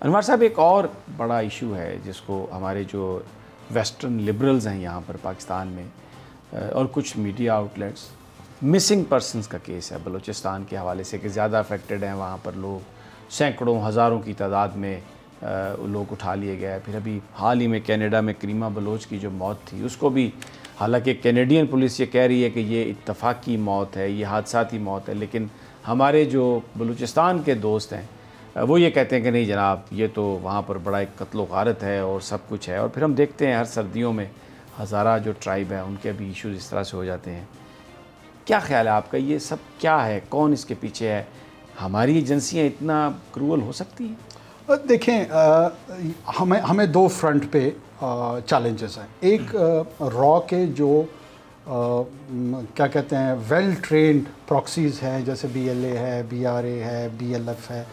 انوار صاحب، ایک اور بڑا ایشو ہے جس کو ہمارے جو ویسٹرن لبرلز ہیں یہاں پر پاکستان میں اور کچھ میڈیا آؤٹلیٹس، مسنگ پرسنز کا کیس ہے بلوچستان کے حوالے سے کہ زیادہ افیکٹڈ ہیں وہاں پر لوگ، سینکڑوں ہزاروں کی تعداد میں لوگ اٹھا لیے گئے. پھر ابھی حال ہی میں کینیڈا میں کریمہ بلوچ کی جو موت تھی اس کو بھی، حالانکہ کینیڈین پولیس یہ کہہ رہی ہے کہ یہ اتفاقی موت ہے، یہ حادثاتی موت ہے، لیکن ہمارے جو بلوچستان کے دوست ہیں وہ یہ کہتے ہیں کہ نہیں جناب، یہ تو وہاں پر بڑا ایک قتل و غارت ہے اور سب کچھ ہے. اور پھر ہم دیکھتے ہیں ہر سردیوں میں ہزارہ جو ٹرائب ہیں ان کے بھی ایشوز اس طرح سے ہو جاتے ہیں. کیا خیال ہے آپ کا، یہ سب کیا ہے، کون اس کے پیچھے ہے؟ ہماری ایجنسیاں اتنا کرول ہو سکتی ہیں؟ دیکھیں، ہمیں دو فرنٹ پہ چیلنجز ہیں. ایک را کے جو کیا کہتے ہیں ویل ٹرینڈ پراکسیز ہیں، جیسے BLA ہے، BRA ہے، BLF ہے،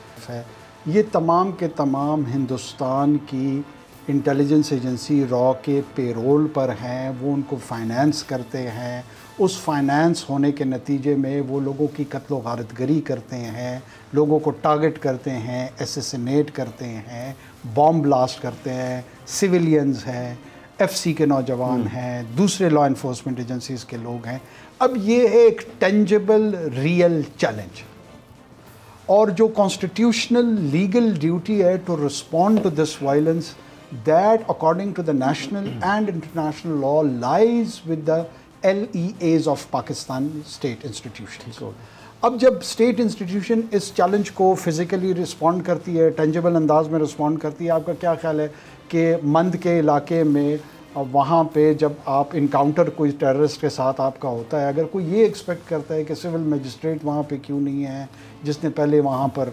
یہ تمام کے تمام ہندوستان کی انٹیلیجنس ایجنسی را کے پے رول پر ہیں. وہ ان کو فائنانس کرتے ہیں، اس فائنانس ہونے کے نتیجے میں وہ لوگوں کی قتل و غارت گری کرتے ہیں، لوگوں کو ٹارگٹ کرتے ہیں، ایسیسینیٹ کرتے ہیں، بام بلاسٹ کرتے ہیں. سویلینز ہیں، FC کے نوجوان ہیں، دوسرے لا انفورسمنٹ ایجنسیز کے لوگ ہیں. اب یہ ہے ایک ٹینجبل ریئل چیلنج، اور جو کانسٹیٹیوشنل لیگل ڈیوٹی ہے to respond to this violence, that according to the national and international law lies with the LEAs of Pakistan state institutions. اب جب اسٹیٹ انسٹیٹیوشن اس چیلنج کو فزیکلی رسپونڈ کرتی ہے، tangible انداز میں رسپونڈ کرتی ہے، آپ کا کیا خیال ہے کہ مند کے علاقے میں وہاں پہ جب آپ انکاؤنٹر کوئی ٹیررسٹ کے ساتھ آپ کا ہوتا ہے، اگر کوئی یہ ایکسپیکٹ کرتا ہے کہ سول میجسٹریٹ وہاں پہ کیوں نہیں ہے جس نے پہلے وہاں پر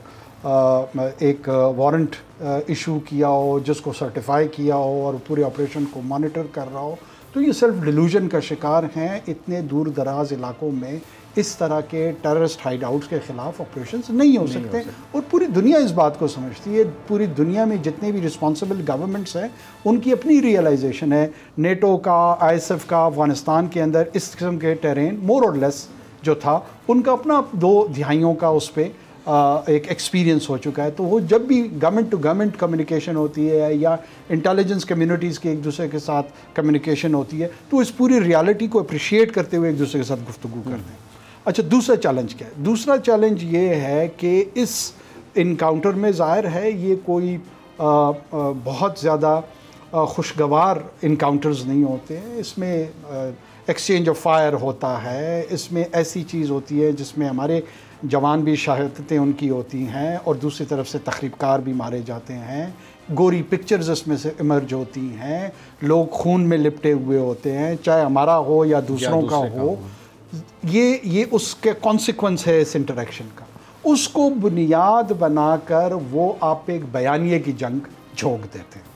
ایک وارنٹ ایشو کیا ہو، جس کو سرٹیفائی کیا ہو اور پورے آپریشن کو مانیٹر کر رہا ہو، تو یہ سیلف ڈیلوژن کا شکار ہیں. اتنے دور دراز علاقوں میں اس طرح کے ٹیررسٹ ہائیڈ آؤٹس کے خلاف آپریشنز نہیں ہو سکتے. اور پوری دنیا اس بات کو سمجھتی ہے. پوری دنیا میں جتنے بھی رسپانسبل گورنمنٹس ہیں ان کی اپنی ریئلائزیشن ہے. نیٹو کا، ISF کا افغانستان کے اندر اس قسم کے ٹیرین مور اور لیس جو تھا، ان کا اپنا 2 دہائیوں کا اس پہ ایک ایکسپیرینس ہو چکا ہے. تو وہ جب بھی گورنمنٹ ٹو گورنمنٹ کمیونیکیشن ہوتی ہے یا انٹیلیجنس کمیونٹیز کی ایک دوسرے کے ساتھ کمیونیکیشن ہوتی ہے، تو اس پوری ریالٹی کو اپریشیٹ کرتے ہوئے ایک دوسرے کے ساتھ گفتگو کرتے ہیں. اچھا، دوسرا چیلنج کیا ہے؟ دوسرا چیلنج یہ ہے کہ اس انکاؤنٹر میں ظاہر ہے یہ کوئی بہت زیادہ خوشگوار انکاؤنٹرز نہیں ہوتے ہیں. اس میں ایکسچینج آف فائر ہوتا ہے، اس میں ایسی چیز ہوتی ہے جس میں ہمارے جوان بھی شہادتیں ان کی ہوتی ہیں، اور دوسری طرف سے تخریب کار بھی مارے جاتے ہیں. گوری پکچرز اس میں سے ایمرج ہوتی ہیں، لوگ خون میں لپٹے ہوئے ہوتے ہیں، چاہے ہمارا ہو یا دوسروں کا ہو. یہ اس کے کانسیکوینس ہے اس انٹریکشن کا. اس کو بنیاد بنا کر وہ آپ ایک بیانیے کی جنگ جھونک دیتے ہیں،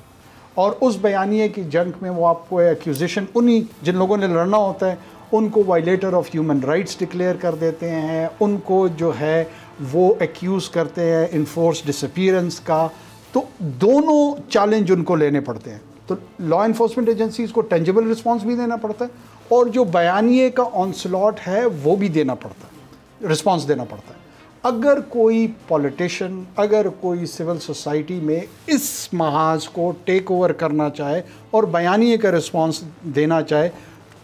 اور اس بیانیے کی جنگ میں وہ آپ کو ایکیوزیشن انہی جن لوگوں نے لڑنا ہوتا ہے ان کو وائلیٹر آف ہیومن رائٹس ڈکلیئر کر دیتے ہیں، ان کو جو ہے وہ ایکیوز کرتے ہیں انفورس ڈس اپیئرنس کا. تو دونوں چیلنج ان کو لینے پڑتے ہیں. تو لا انفورسمنٹ ایجنسیز کو ٹینجبل رسپانس بھی دینا پڑتا ہے، اور جو بیانیے کا آنسلاٹ ہے وہ بھی دینا پڑتا ہے، رسپانس دینا پڑتا ہے. اگر کوئی پولیٹیشین، اگر کوئی سول سوسائٹی میں اس محاذ کو ٹیک اوور کرنا چاہے اور بیانیے کا رسپانس دینا چاہے،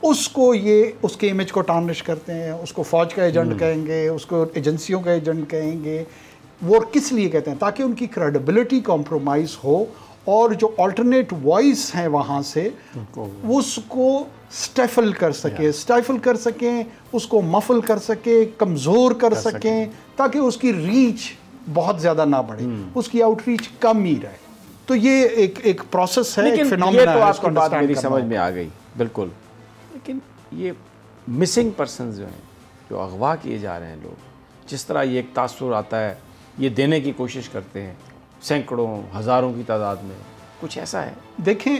اس کو یہ اس کے امیج کو ٹارنش کرتے ہیں، اس کو فوج کا ایجنٹ کہیں گے، اس کو ایجنسیوں کا ایجنٹ کہیں گے. وہ کس لیے کہتے ہیں؟ تاکہ ان کی کریڈیبلٹی کمپرومائز ہو، اور جو آلٹرنیٹ وائس ہیں وہاں سے اس کو سٹیفل کر سکیں، اس کو مفل کر سکیں، کمزور کر سکیں، تاکہ اس کی ریچ بہت زیادہ نہ بڑھے، اس کی آؤٹ ریچ کم ہی رہے. تو یہ ایک پروسیس ہے، ایک فینومینا ہے. آپ کی بات میری سمجھ میں آ گئی بالکل. لیکن یہ مسنگ پرسنز جو ہیں، جو اغوا کیے جا رہے ہیں لوگ، جس طرح یہ ایک تاثر آتا ہے، یہ دینے کی کوشش کرتے ہیں سینکڑوں ہزاروں کی تعداد میں، کچھ ایسا ہے؟ دیکھیں،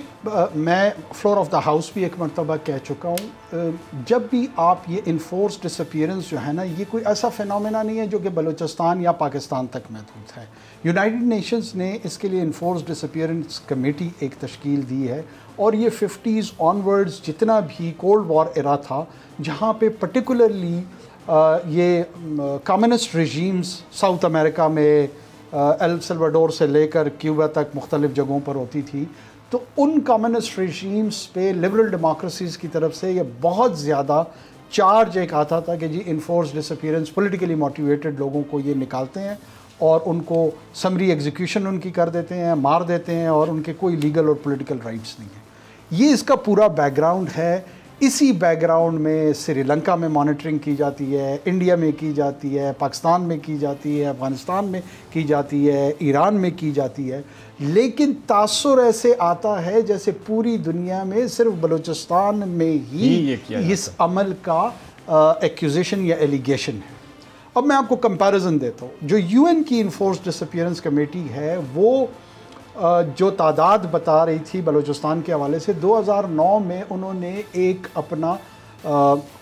میں فلور آف دا ہاؤس بھی ایک مرتبہ کہہ چکا ہوں، جب بھی آپ یہ انفورس ڈس اپیئرنس جو ہے نا، یہ کوئی ایسا فینومینا نہیں ہے جو کہ بلوچستان یا پاکستان تک محدود ہے. یونائٹڈ نیشنز نے اس کے لیے انفورس ڈس اپیئرنس کمیٹی ایک تشکیل دی ہے، اور یہ 50s آنورڈز جتنا بھی کولڈ وار ایرا تھا، جہاں پہ پرٹیکولرلی یہ کمیونسٹ ریجیمز ساؤتھ امریکہ میں، ایل سلواڈور سے لے کر کیوبا تک مختلف جگہوں پر ہوتی تھی، تو ان کمیونسٹ ریجیمز پہ لبرل ڈیموکریسیز کی طرف سے یہ بہت زیادہ چارج ایک آتا تھا کہ جی انفورس ڈس اپیئرنس، پولیٹیکلی موٹیویٹڈ لوگوں کو یہ نکالتے ہیں اور ان کو سمری ایگزیکیوشن ان کی کر دیتے ہیں، مار دیتے ہیں، اور ان کے کوئی لیگل اور پولیٹیکل رائٹس نہیں ہیں۔ یہ اس کا پورا بیک گراؤنڈ ہے۔ اسی بیک گراؤنڈ میں سری لنکا میں مانیٹرنگ کی جاتی ہے، انڈیا میں کی جاتی ہے، پاکستان میں کی جاتی ہے، افغانستان میں کی جاتی ہے، ایران میں کی جاتی ہے، لیکن تاثر ایسے آتا ہے جیسے پوری دنیا میں صرف بلوچستان میں ہی اس عمل کا ایکیوزیشن یا ایلیگیشن ہے۔ اب میں آپ کو کمپیریزن دیتا ہوں، جو یو این کی انفورس ڈس اپیئرنس کمیٹی ہے وہ جو تعداد بتا رہی تھی بلوچستان کے حوالے سے، 2009 میں انہوں نے ایک اپنا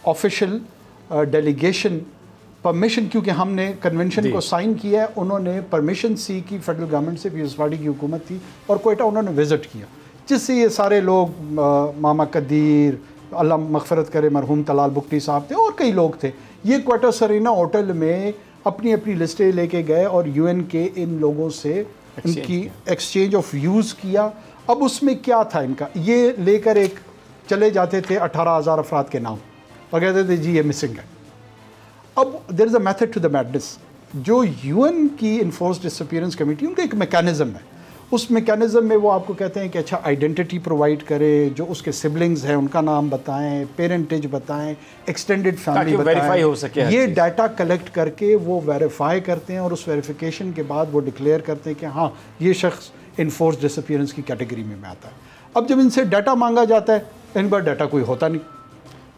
آفیشیل ڈیلیگیشن پرمیشن، کیونکہ ہم نے کنونشن کو سائن کیا ہے، انہوں نے پرمیشن سی کی فیڈرل گورنمنٹ سے، پیپلز پارٹی کی حکومت تھی، اور کوئٹہ انہوں نے وزٹ کیا، جس سے یہ سارے لوگ ماما قدیر، اللہ مغفرت کرے مرحوم طلال بگٹی صاحب تھے، اور کئی لوگ تھے، یہ کوئٹہ سرینا ہوٹل میں اپنی اپنی لسٹیں لے کے گئے اور یو این کے ان لوگوں سے ان کی ایکسچینج آف ویوز کیا۔ اب اس میں کیا تھا ان کا، یہ لے کر ایک چلے جاتے تھے 18,000 افراد کے نام اور کہتے تھے جی یہ مسنگ ہے۔ اب there is a method to the madness. جو یو این کی انفورس ڈس اپیئرنس کمیٹی، ان کا ایک میکینزم ہے، اس میکینزم میں وہ آپ کو کہتے ہیں کہ اچھا آئیڈینٹی پرووائڈ کرے، جو اس کے سبلنگز ہیں ان کا نام بتائیں، پیرنٹیج بتائیں، ایکسٹینڈڈ فیملی بتائیں، ہو سکے یہ ڈیٹا کلیکٹ کر کے وہ ویریفائی کرتے ہیں، اور اس ویریفیکیشن کے بعد وہ ڈکلیئر کرتے ہیں کہ ہاں یہ شخص انفورس ڈس اپیئرنس کی کیٹیگری میں آتا ہے۔ اب جب ان سے ڈیٹا مانگا جاتا ہے، ان پر ڈیٹا کوئی ہوتا نہیں،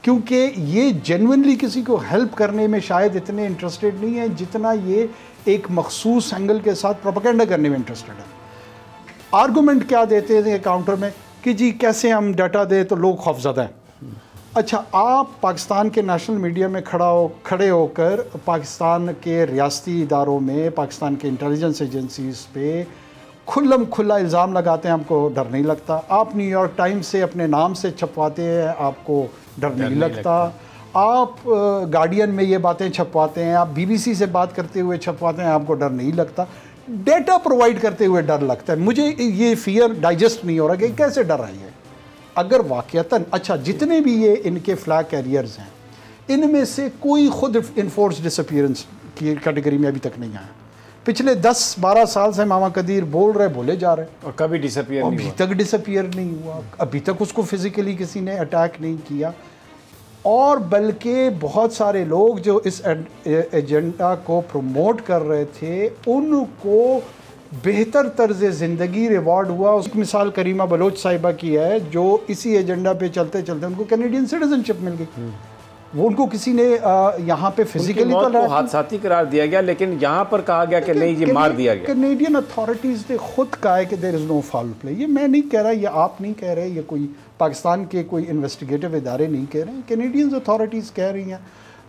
کیونکہ یہ جینونلی کسی کو ہیلپ کرنے میں شاید اتنے انٹرسٹڈ نہیں ہیں جتنا یہ ایک مخصوص اینگل کے ساتھ پروپیگنڈا کرنے میں انٹرسٹڈ ہے۔ آرگومنٹ کیا دیتے ہیں کاؤنٹر میں کہ جی کیسے ہم ڈیٹا دیں تو لوگ خوفزدہ ہیں۔ اچھا، آپ پاکستان کے نیشنل میڈیا میں کھڑے ہو کر پاکستان کے ریاستی اداروں میں، پاکستان کے انٹیلیجنس ایجنسیز پہ کھلم کھلا الزام لگاتے ہیں، ہم کو ڈر نہیں لگتا۔ آپ نیو یارک ٹائمز سے اپنے نام سے چھپواتے ہیں، آپ کو ڈر نہیں لگتا۔ آپ گارڈین میں یہ باتیں چھپواتے ہیں، آپ بی بی سی سے بات کرتے ہوئے چھپواتے ہیں، آپ کو ڈر نہیں لگتا۔ ڈیٹا پرووائڈ کرتے ہوئے ڈر لگتا ہے۔ مجھے یہ فیئر ڈائجسٹ نہیں ہو رہا کہ کیسے ڈر آئی ہے۔ اگر واقعتاً اچھا جتنے بھی یہ ان کے فلیگ کیریئرز ہیں، ان میں سے کوئی خود انفورس ڈس اپیئرنس کی کیٹیگری میں ابھی تک نہیں آیا۔ پچھلے 10-12 سال سے ماما قدیر بولے جا رہے ہیں، اور کبھی ڈس اپیئر نہیں ہوا، ابھی تک ڈس اپیئر نہیں ہوا، ابھی تک اس کو فزیکلی کسی نے اٹیک نہیں کیا۔ اور بلکہ بہت سارے لوگ جو اس ایجنڈا کو پروموٹ کر رہے تھے، ان کو بہتر طرز زندگی ریوارڈ ہوا۔ اس کی مثال کریمہ بلوچ صاحبہ کی ہے، جو اسی ایجنڈا پہ چلتے چلتے ان کو کینیڈین سٹیزن شپ مل گئی۔ وہ ان کو کسی نے یہاں پہ فزیکلی تو حادثاتی قرار دیا گیا، لیکن یہاں پر کہا گیا کہ نہیں یہ مار دیا گیا۔ کینیڈین اتھارٹیز نے خود کہا ہے کہ دیر از نو فاؤل پلے۔ یہ میں نہیں کہہ رہا، یہ آپ نہیں کہہ رہے، یہ کوئی پاکستان کے کوئی انویسٹیگیٹو ادارے نہیں کہہ رہے ہیں، کینیڈینز اتھارٹیز کہہ رہی ہیں۔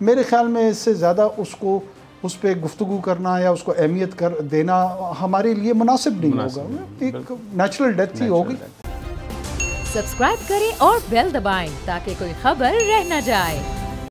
میرے خیال میں اس سے زیادہ اس پہ گفتگو کرنا یا اس کو اہمیت دینا ہمارے لیے مناسب نہیں ہوگا۔ ایک نیچرل ڈیتھ ہی ہوگی۔ سبسکرائب کریں اور بیل دبائیں تاکہ کوئی خبر رہ نہ جائے۔